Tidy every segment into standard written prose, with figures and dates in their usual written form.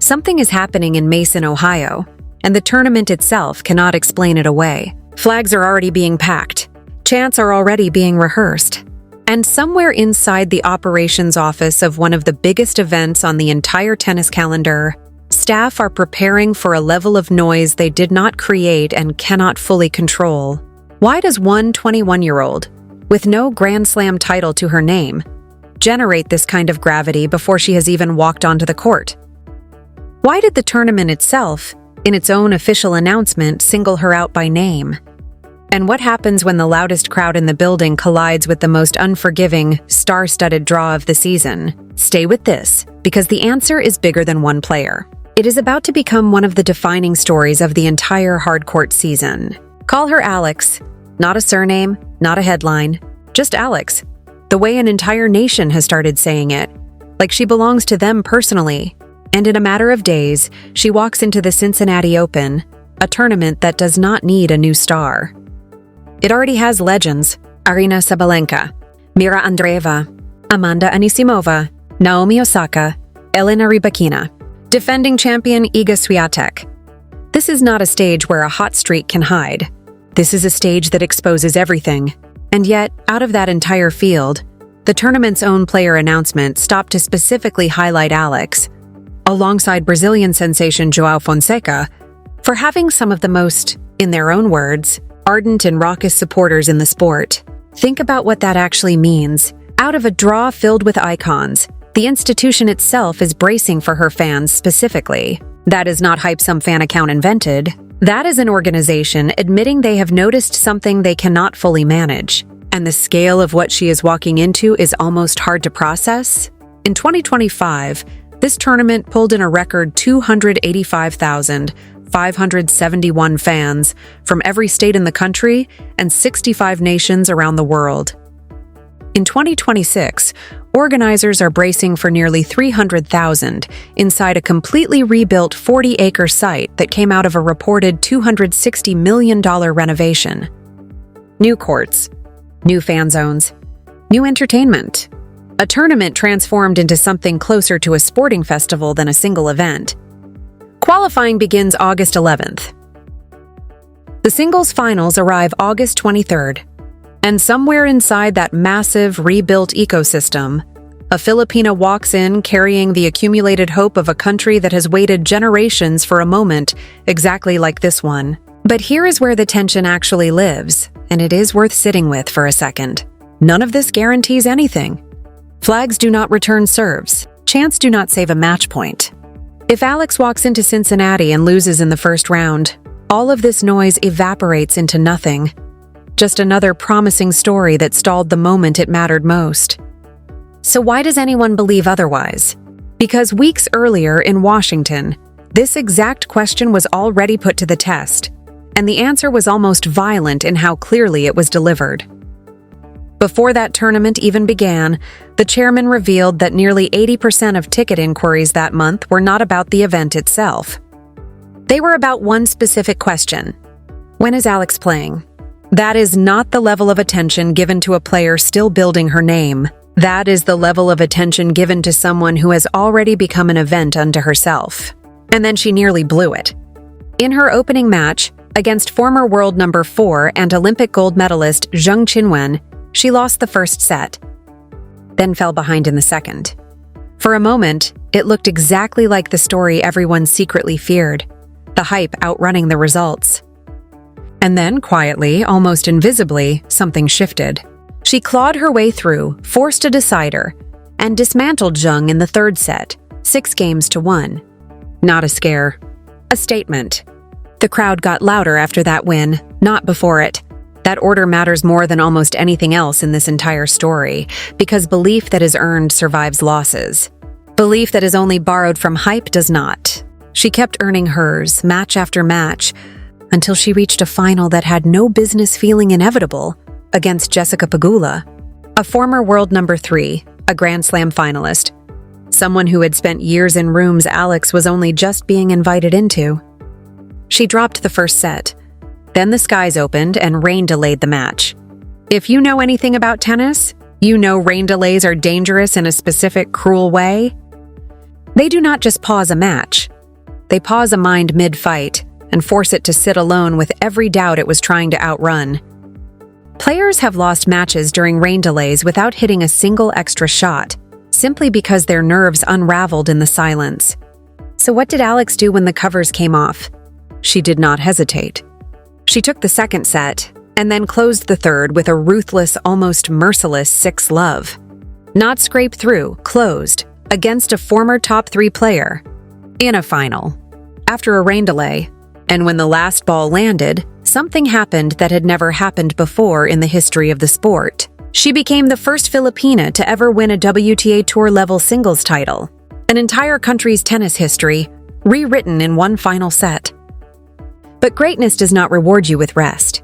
Something is happening in Mason, Ohio, and the tournament itself cannot explain it away. Flags are already being packed. Chants are already being rehearsed. And somewhere inside the operations office of one of the biggest events on the entire tennis calendar, staff are preparing for a level of noise they did not create and cannot fully control. Why does one 21-year-old, with no Grand Slam title to her name, generate this kind of gravity before she has even walked onto the court? Why did the tournament itself, in its own official announcement, single her out by name? And what happens when the loudest crowd in the building collides with the most unforgiving, star-studded draw of the season? Stay with this, because the answer is bigger than one player. It is about to become one of the defining stories of the entire hardcourt season. Call her Alex. Not a surname, not a headline, just Alex. The way an entire nation has started saying it, like she belongs to them personally. And in a matter of days, she walks into the Cincinnati Open, a tournament that does not need a new star. It already has legends: Aryna Sabalenka, Mira Andreeva, Amanda Anisimova, Naomi Osaka, Elena Rybakina, defending champion Iga Swiatek. This is not a stage where a hot streak can hide. This is a stage that exposes everything. And yet, out of that entire field, the tournament's own player announcement stopped to specifically highlight Alex, alongside Brazilian sensation João Fonseca, for having some of the most, in their own words, ardent and raucous supporters in the sport. Think about what that actually means. Out of a draw filled with icons, the institution itself is bracing for her fans specifically. That is not hype some fan account invented. That is an organization admitting they have noticed something they cannot fully manage. And the scale of what she is walking into is almost hard to process. In 2025, this tournament pulled in a record 285,571 fans from every state in the country and 65 nations around the world. In 2026, organizers are bracing for nearly 300,000 inside a completely rebuilt 40-acre site that came out of a reported $260 million renovation. New courts, new fan zones, new entertainment. A tournament transformed into something closer to a sporting festival than a single event. Qualifying begins August 11th. The singles finals arrive August 23rd. And somewhere inside that massive, rebuilt ecosystem, a Filipina walks in carrying the accumulated hope of a country that has waited generations for a moment exactly like this one. But here is where the tension actually lives, and it is worth sitting with for a second. None of this guarantees anything. Flags do not return serves. Chants do not save a match point. If Alex walks into Cincinnati and loses in the first round, all of this noise evaporates into nothing. Just another promising story that stalled the moment it mattered most. So why does anyone believe otherwise? Because weeks earlier in Washington, this exact question was already put to the test, and the answer was almost violent in how clearly it was delivered. Before that tournament even began, the chairman revealed that nearly 80% of ticket inquiries that month were not about the event itself. They were about one specific question: when is Alex playing? That is not the level of attention given to a player still building her name. That is the level of attention given to someone who has already become an event unto herself. And then she nearly blew it. In her opening match, against former world number 4 and Olympic gold medalist Zheng Qinwen, she lost the first set, then fell behind in the second. For a moment, it looked exactly like the story everyone secretly feared, the hype outrunning the results. And then, quietly, almost invisibly, something shifted. She clawed her way through, forced a decider, and dismantled Zheng in the third set, 6-1. Not a scare, a statement. The crowd got louder after that win, not before it. That order matters more than almost anything else in this entire story, because belief that is earned survives losses. Belief that is only borrowed from hype does not. She kept earning hers, match after match, until she reached a final that had no business feeling inevitable, against Jessica Pegula, a former world number 3, a Grand Slam finalist, someone who had spent years in rooms Alex was only just being invited into. She dropped the first set. Then the skies opened and rain delayed the match. If you know anything about tennis, you know rain delays are dangerous in a specific, cruel way. They do not just pause a match, They pause a mind mid-fight and force it to sit alone with every doubt it was trying to outrun. Players have lost matches during rain delays without hitting a single extra shot, simply because their nerves unraveled in the silence. So what did Alex do when the covers came off? She did not hesitate. She took the second set and then closed the third with a ruthless, almost merciless 6-love. Not scrape through, closed, against a former top 3 player. In a final. After a rain delay, and when the last ball landed, something happened that had never happened before in the history of the sport. She became the first Filipina to ever win a WTA Tour-level singles title, an entire country's tennis history, rewritten in one final set. But greatness does not reward you with rest.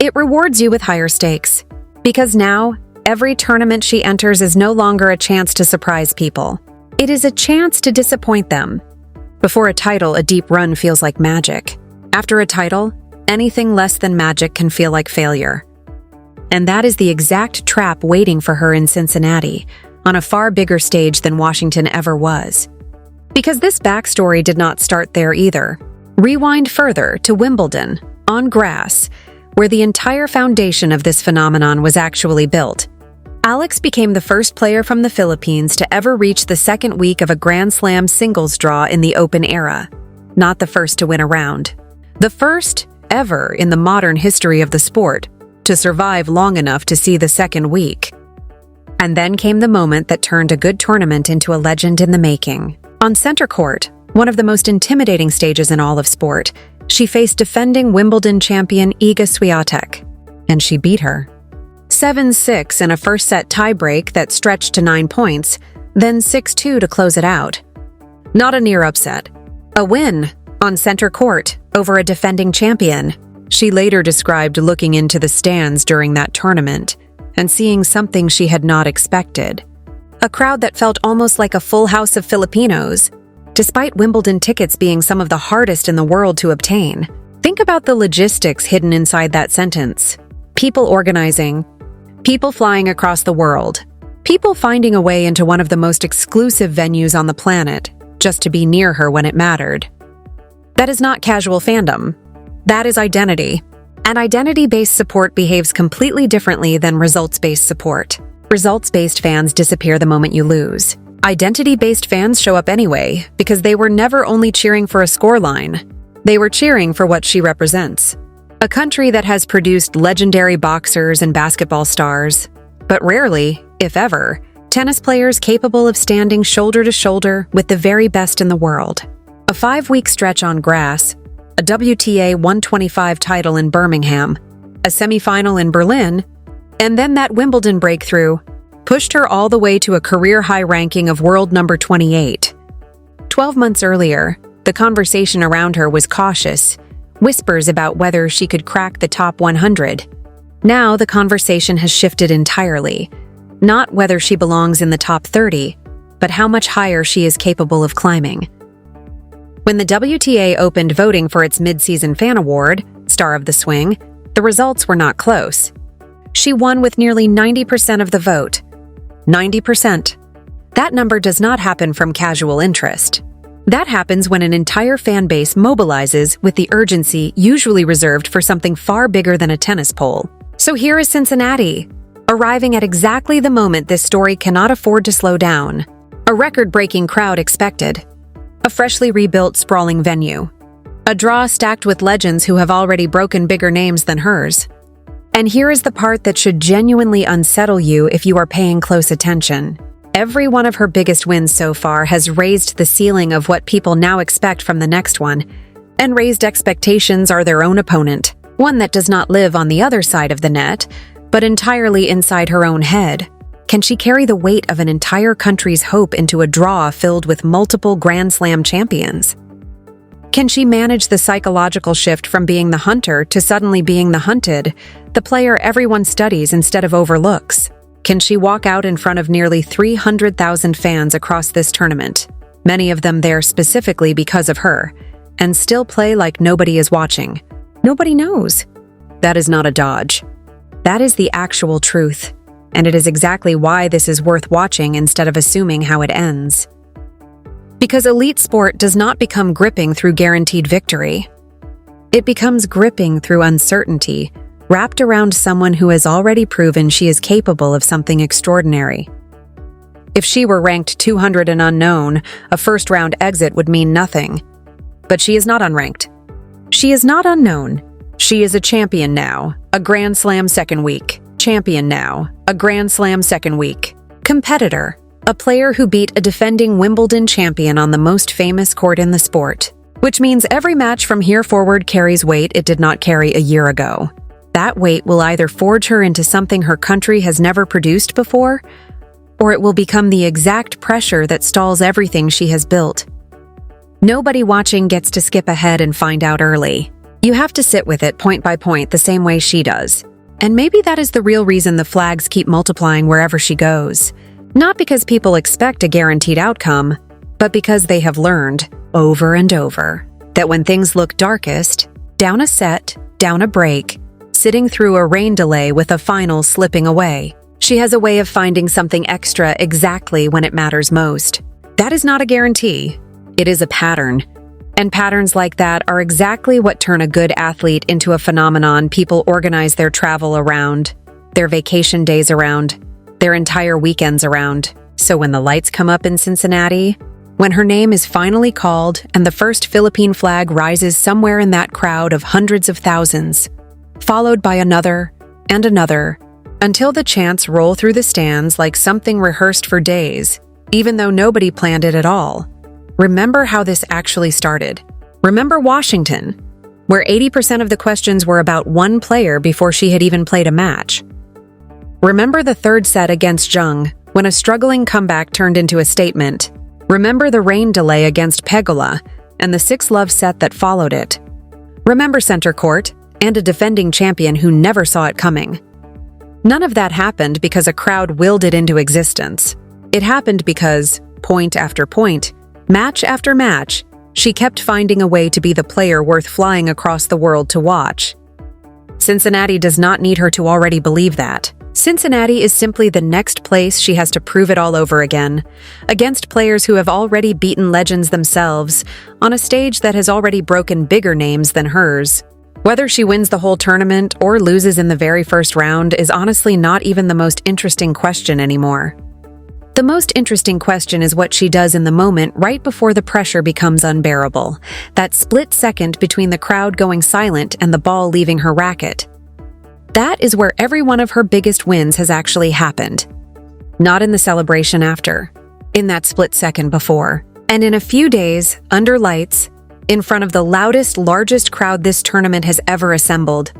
It rewards you with higher stakes, because now, every tournament she enters is no longer a chance to surprise people. It is a chance to disappoint them. Before a title, a deep run feels like magic. After a title, anything less than magic can feel like failure. And that is the exact trap waiting for her in Cincinnati, on a far bigger stage than Washington ever was. Because this backstory did not start there either. Rewind further to Wimbledon, on grass, where the entire foundation of this phenomenon was actually built. Alex became the first player from the Philippines to ever reach the second week of a Grand Slam singles draw in the Open era, not the first to win a round. The first ever in the modern history of the sport to survive long enough to see the second week. And then came the moment that turned a good tournament into a legend in the making. On center court, one of the most intimidating stages in all of sport, she faced defending Wimbledon champion Iga Swiatek, and she beat her. 7-6 in a first-set tiebreak that stretched to 9 points, then 6-2 to close it out. Not a near upset. A win, on center court, over a defending champion. She later described looking into the stands during that tournament and seeing something she had not expected. A crowd that felt almost like a full house of Filipinos, despite Wimbledon tickets being some of the hardest in the world to obtain. Think about the logistics hidden inside that sentence. People organizing, people flying across the world, people finding a way into one of the most exclusive venues on the planet just to be near her when it mattered. That is not casual fandom. That is identity. And identity-based support behaves completely differently than results-based support. Results-based fans disappear the moment you lose. Identity-based fans show up anyway because they were never only cheering for a scoreline. They were cheering for what she represents. A country that has produced legendary boxers and basketball stars, but rarely, if ever, tennis players capable of standing shoulder to shoulder with the very best in the world. A 5-week stretch on grass, a WTA 125 title in Birmingham, a semifinal in Berlin, and then that Wimbledon breakthrough pushed her all the way to a career-high ranking of world number 28. 12 months earlier, the conversation around her was cautious, whispers about whether she could crack the top 100. Now the conversation has shifted entirely, not whether she belongs in the top 30, but how much higher she is capable of climbing. When the WTA opened voting for its mid-season fan award, Star of the Swing, the results were not close. She won with nearly 90% of the vote. 90%. That number does not happen from casual interest. That happens when an entire fan base mobilizes with the urgency usually reserved for something far bigger than a tennis poll. So here is Cincinnati, arriving at exactly the moment this story cannot afford to slow down. A record-breaking crowd expected. A freshly rebuilt, sprawling venue. A draw stacked with legends who have already broken bigger names than hers. And here is the part that should genuinely unsettle you if you are paying close attention. Every one of her biggest wins so far has raised the ceiling of what people now expect from the next one, and raised expectations are their own opponent, one that does not live on the other side of the net, but entirely inside her own head. Can she carry the weight of an entire country's hope into a draw filled with multiple Grand Slam champions? Can she manage the psychological shift from being the hunter to suddenly being the hunted, the player everyone studies instead of overlooks? Can she walk out in front of nearly 300,000 fans across this tournament, many of them there specifically because of her, and still play like nobody is watching? Nobody knows. That is not a dodge. That is the actual truth. And it is exactly why this is worth watching instead of assuming how it ends. Because elite sport does not become gripping through guaranteed victory. It becomes gripping through uncertainty, wrapped around someone who has already proven she is capable of something extraordinary. If she were ranked 200 and unknown, a first-round exit would mean nothing. But she is not unranked. She is not unknown. She is a champion now, a Grand Slam second week. Champion now, a Grand Slam second week. Competitor, a player who beat a defending Wimbledon champion on the most famous court in the sport. Which means every match from here forward carries weight it did not carry a year ago. That weight will either forge her into something her country has never produced before, or it will become the exact pressure that stalls everything she has built. Nobody watching gets to skip ahead and find out early. You have to sit with it point by point the same way she does. And maybe that is the real reason the flags keep multiplying wherever she goes. Not because people expect a guaranteed outcome, but because they have learned, over and over, that when things look darkest, down a set, down a break, sitting through a rain delay with a final slipping away, she has a way of finding something extra exactly when it matters most. That is not a guarantee. It is a pattern. And patterns like that are exactly what turn a good athlete into a phenomenon people organize their travel around, their vacation days around, their entire weekends around. So when the lights come up in Cincinnati, when her name is finally called and the first Philippine flag rises somewhere in that crowd of hundreds of thousands, followed by another and another, until the chants roll through the stands like something rehearsed for days, even though nobody planned it at all. Remember how this actually started. Remember Washington, where 80% of the questions were about one player before she had even played a match. Remember the third set against Jung, when a struggling comeback turned into a statement. Remember the rain delay against Pegola and the 6-love set that followed it. Remember center court and a defending champion who never saw it coming. None of that happened because a crowd willed it into existence. It happened because, point after point, match after match, she kept finding a way to be the player worth flying across the world to watch. Cincinnati does not need her to already believe that. Cincinnati is simply the next place she has to prove it all over again, against players who have already beaten legends themselves, on a stage that has already broken bigger names than hers. Whether she wins the whole tournament or loses in the very first round is honestly not even the most interesting question anymore. The most interesting question is what she does in the moment right before the pressure becomes unbearable, that split second between the crowd going silent and the ball leaving her racket. That is where every one of her biggest wins has actually happened. Not in the celebration after, in that split second before. And in a few days, under lights, in front of the loudest, largest crowd this tournament has ever assembled,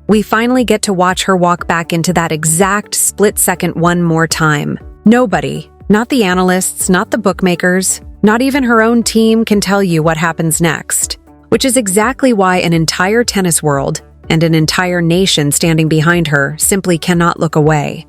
we finally get to watch her walk back into that exact split second one more time. Nobody, not the analysts, not the bookmakers, not even her own team can tell you what happens next, which is exactly why an entire tennis world and an entire nation standing behind her simply cannot look away.